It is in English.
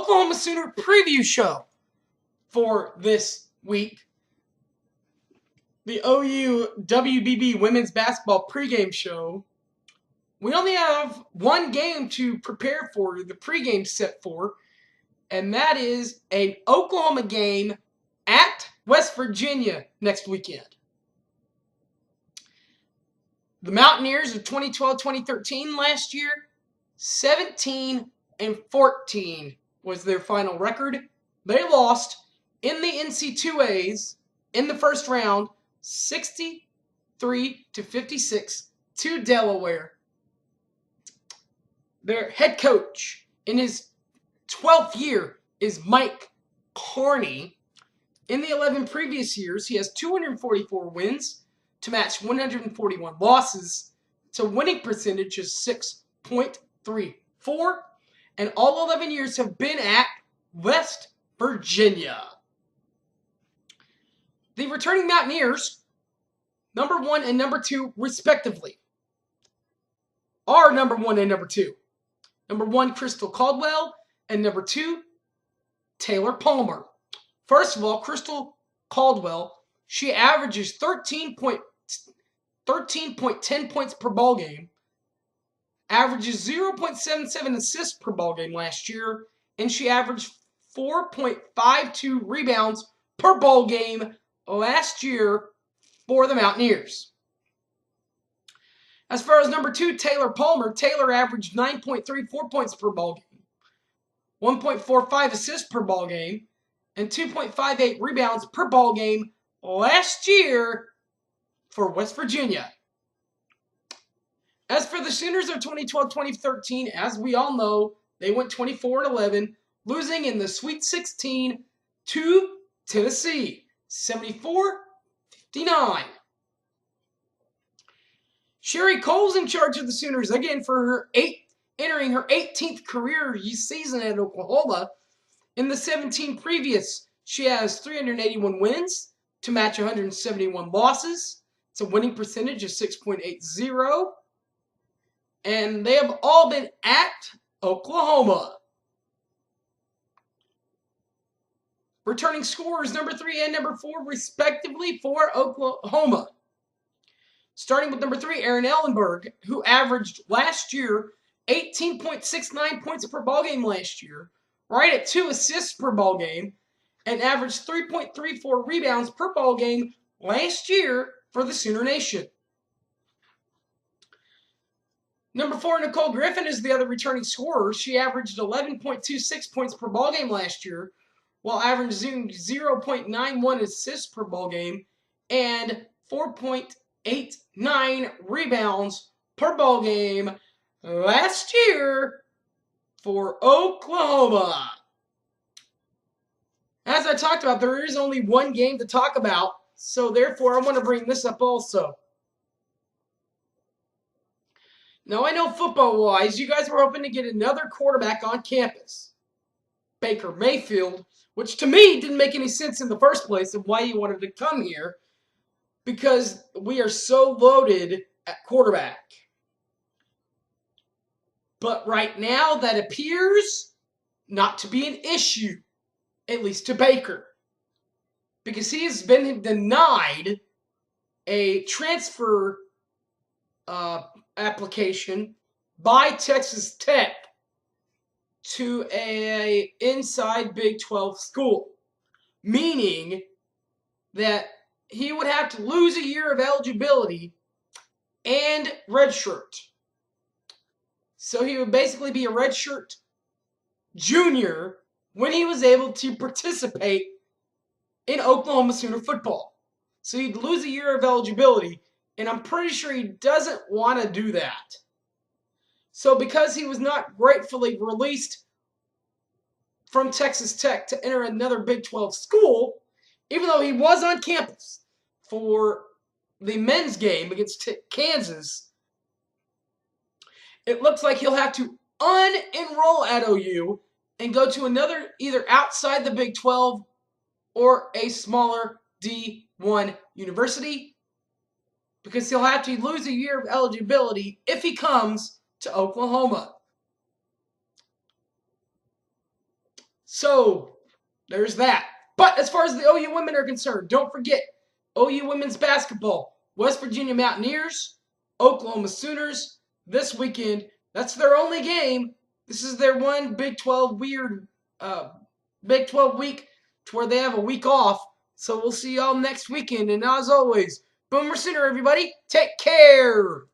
Oklahoma Sooner preview show for this week. The OUWBB women's basketball pregame show. We only have one game to prepare for, the pregame set for, and that is an Oklahoma game at West Virginia next weekend. The Mountaineers of 2012-2013 last year, 17-14 was their final record. They lost in the NC2As in the first round, 63-56 to Delaware. Their head coach in his 12th year is Mike Carney. In the 11 previous years, he has 244 wins to match 141 losses. It's a winning percentage of 6.34, and all 11 years have been at West Virginia. The returning Mountaineers, number 1 and number 2 respectively, are number 1 and number 2. Number 1, Crystal Caldwell, and number 2, Taylor Palmer. First of all, Crystal Caldwell, she averages 13.10 points per ball game, averages 0.77 assists per ball game last year, and she averaged 4.52 rebounds per ball game last year for the Mountaineers. As far as number 2, Taylor Palmer, Taylor averaged 9.34 points per ball game, 1.45 assists per ball game, and 2.58 rebounds per ball game last year for West Virginia. As for the Sooners of 2012-2013, as we all know, they went 24-11, losing in the Sweet 16 to Tennessee, 74-59. Sherry Cole's in charge of the Sooners again for entering her 18th career season at Oklahoma. In the 17 previous, she has 381 wins to match 171 losses. It's a winning percentage of 6.80. And they have all been at Oklahoma. Returning scorers number 3 and number 4 respectively for Oklahoma. Starting with number 3, Aaron Ellenberg, who averaged last year 18.69 points per ball game last year, right at 2 assists per ball game, and averaged 3.34 rebounds per ball game last year for the Sooner Nation. Number 4, Nicole Griffin is the other returning scorer. She averaged 11.26 points per ball game last year, while averaging 0.91 assists per ball game and 4.89 rebounds per ball game last year for Oklahoma. As I talked about, there is only one game to talk about, so therefore I want to bring this up also. Now, I know football-wise, you guys were hoping to get another quarterback on campus, Baker Mayfield, which to me didn't make any sense in the first place of why you wanted to come here, because we are so loaded at quarterback. But right now, that appears not to be an issue, at least to Baker, because he has been denied a transfer application by Texas Tech to a inside Big 12 school, meaning that he would have to lose a year of eligibility and redshirt. So he would basically be a redshirt junior when he was able to participate in Oklahoma Sooner football. So he'd lose a year of eligibility, and I'm pretty sure he doesn't want to do that. So because he was not gratefully released from Texas Tech to enter another Big 12 school, even though he was on campus for the men's game against Kansas, it looks like he'll have to unenroll at OU and go to another, either outside the Big 12 or a smaller D1 university, because he'll have to lose a year of eligibility if he comes to Oklahoma. So there's that. But as far as the OU women are concerned, don't forget OU women's basketball, West Virginia Mountaineers, Oklahoma Sooners this weekend. That's their only game. This is their one Big 12 Big 12 week to where they have a week off. So we'll see y'all next weekend. And as always, Boomer Sooner, everybody. Take care.